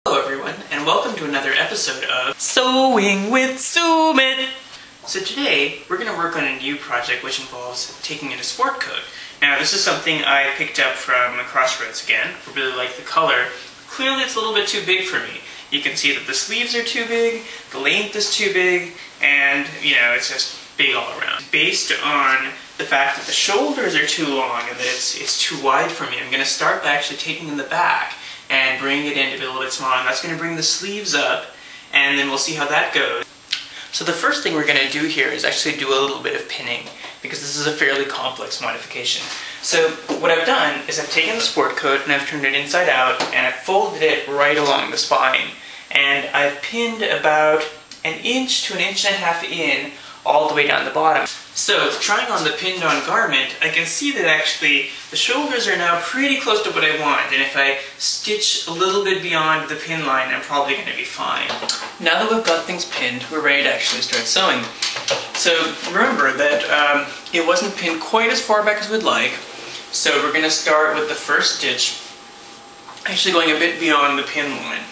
Hello everyone, and welcome to another episode of Sewing with Sumit! So today, we're going to work on a new project which involves taking in a sport coat. Now this is something I picked up from Crossroads again. I really like the color. Clearly it's a little bit too big for me. You can see that the sleeves are too big, the length is too big, and it's just big all around. Based on the fact that the shoulders are too long and that it's too wide for me, I'm going to start by actually taking in the back and bring it in to be a little bit smaller. And that's going to bring the sleeves up, and then we'll see how that goes. So the first thing we're going to do here is actually do a little bit of pinning, because this is a fairly complex modification. So what I've done is I've taken the sport coat and I've turned it inside out and I've folded it right along the spine. And I've pinned about 1 inch to 1.5 inches in all the way down the bottom. So trying on the pinned on garment, I can see that actually the shoulders are now pretty close to what I want, and if I stitch a little bit beyond the pin line, I'm probably going to be fine. Now that we've got things pinned, we're ready to actually start sewing. So remember that it wasn't pinned quite as far back as we'd like, so we're going to start with the first stitch, actually going a bit beyond the pin line.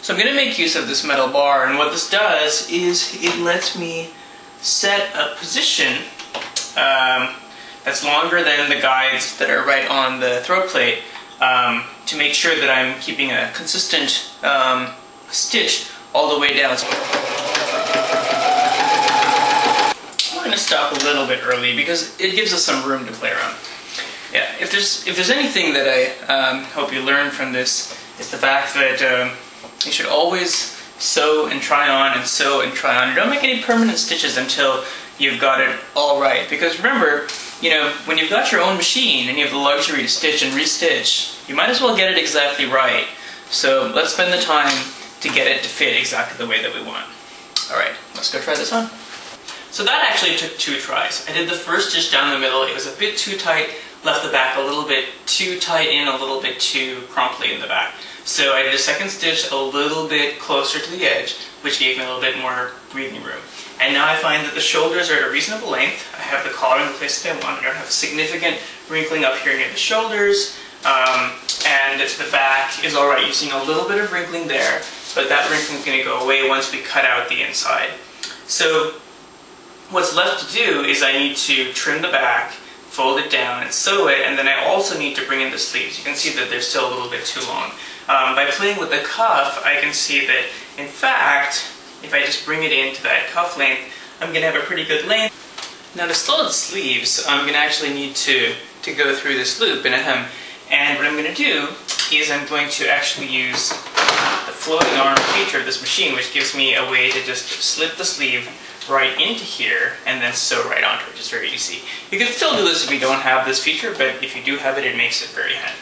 So I'm going to make use of this metal bar, and what this does is it lets me set a position that's longer than the guides that are right on the throat plate to make sure that I'm keeping a consistent stitch all the way down. We're going to stop a little bit early because it gives us some room to play around. Yeah, if there's anything that I hope you learn from this, it's the fact that you should always sew and try on and sew and try on. Don't make any permanent stitches until you've got it all right. Because remember, when you've got your own machine and you have the luxury to stitch and restitch, you might as well get it exactly right. So let's spend the time to get it to fit exactly the way that we want. Alright, let's go try this on. So that actually took 2 tries. I did the first stitch down the middle. It was a bit too tight, left the back a little bit too tight in, a little bit too crumply in the back. So I did a second stitch a little bit closer to the edge, which gave me a little bit more breathing room. And now I find that the shoulders are at a reasonable length. I have the collar in the place that I want. I don't have significant wrinkling up here near the shoulders. And the back is alright. You're seeing a little bit of wrinkling there, but that wrinkling is going to go away once we cut out the inside. So what's left to do is I need to trim the back, fold it down and sew it, and then I also need to bring in the sleeves. You can see that they're still a little bit too long. By playing with the cuff, I can see that, in fact, if I just bring it into that cuff length, I'm going to have a pretty good length. Now to sew the sleeves, I'm going to actually need to go through this loop in a hem. And what I'm going to do is I'm going to actually use the floating arm feature of this machine, which gives me a way to just slip the sleeve right into here and then sew right onto it, which is very easy. You can still do this if you don't have this feature, but if you do have it, it makes it very handy.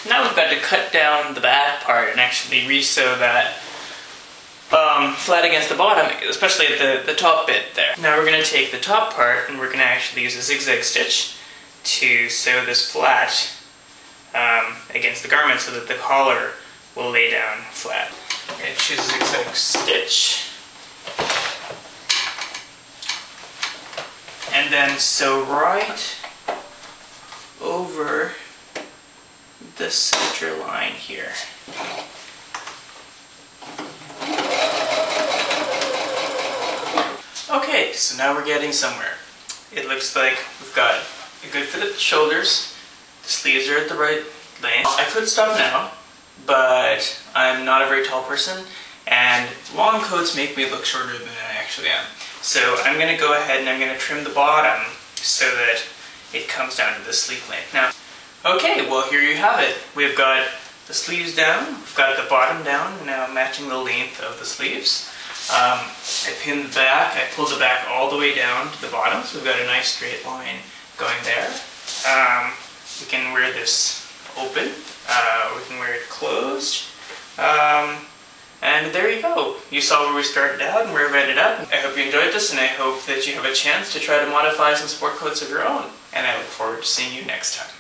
Now we've got to cut down the back part and actually re-sew that flat against the bottom, especially at the top bit there. Now we're going to take the top part and we're going to actually use a zigzag stitch to sew this flat against the garment so that the collar will lay down flat. I'm going to choose a zigzag stitch and then sew right over the center line here. Okay, so now we're getting somewhere. It looks like we've got a good fit at the shoulders. The sleeves are at the right length. I could stop now, but I'm not a very tall person, and long coats make me look shorter than I actually am. So I'm going to go ahead and I'm going to trim the bottom so that it comes down to the sleeve length. Now, okay, well here you have it. We've got the sleeves down, we've got the bottom down, now matching the length of the sleeves. I pinned the back, I pulled the back all the way down to the bottom, so we've got a nice straight line going there. We can wear this open, we can wear it closed, and there you go. You saw where we started out and where we ended up. I hope you enjoyed this, and I hope that you have a chance to try to modify some sport coats of your own, and I look forward to seeing you next time.